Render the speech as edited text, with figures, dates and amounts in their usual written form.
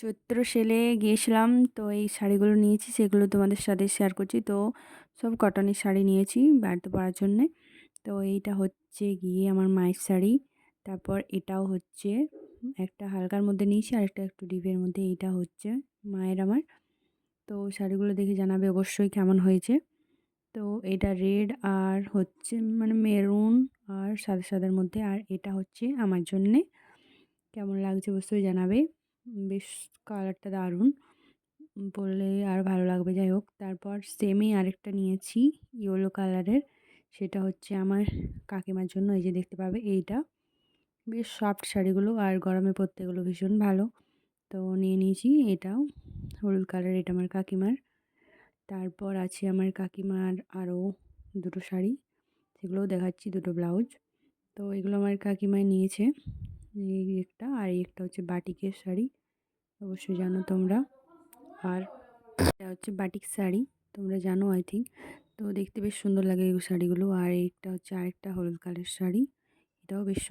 চৈত্র সেলে গিয়েছিলাম, তো এই শাড়িগুলো নিয়েছি, সেগুলো তোমাদের সাথে শেয়ার করছি। তো সব কটনের শাড়ি নিয়েছি বাড়িতে পরার জন্যে। তো এইটা হচ্ছে গিয়ে আমার মায়ের শাড়ি। তারপর এটাও হচ্ছে একটা হালকার মধ্যে নিয়েছি, আর একটা একটু ডিপের মধ্যে। এইটা হচ্ছে মায়ের আমার। তো শাড়িগুলো দেখে জানাবে অবশ্যই কেমন হয়েছে। তো এটা রেড আর হচ্ছে মানে মেরুন আর সাদা সাদার মধ্যে, আর এটা হচ্ছে আমার জন্যে। কেমন লাগছে অবশ্যই জানাবে। বেশ কালারটা দারুণ, পরলে আরও ভালো লাগবে। যাই হোক, তারপর সেমই আরেকটা নিয়েছি ইয়েলো কালারের। সেটা হচ্ছে আমার কাকিমার জন্য। এই যে দেখতে পাবে, এইটা বেশ সফট শাড়িগুলো, আর গরমে পরতে এগুলো ভীষণ ভালো। তো নিয়ে নিয়েছি এটাও হলুদ কালার, এটা আমার কাকিমার। তারপর আছে আমার কাকিমার আরও দুটো শাড়ি, সেগুলোও দেখাচ্ছি, দুটো ব্লাউজ। তো এগুলো আমার কাকিমায় নিয়েছে, এই একটা, আর এই একটা হচ্ছে বাটিকের শাড়ি, অবশ্যই জানো তোমরা। আর এটা হচ্ছে বাটিক শাড়ি, তোমরা জানো আই থিঙ্ক। তো দেখতে বেশ সুন্দর লাগে এই শাড়িগুলো। আর এইটা হচ্ছে আরেকটা হলুদ কালারের শাড়ি, এটাও বেশ সুন্দর।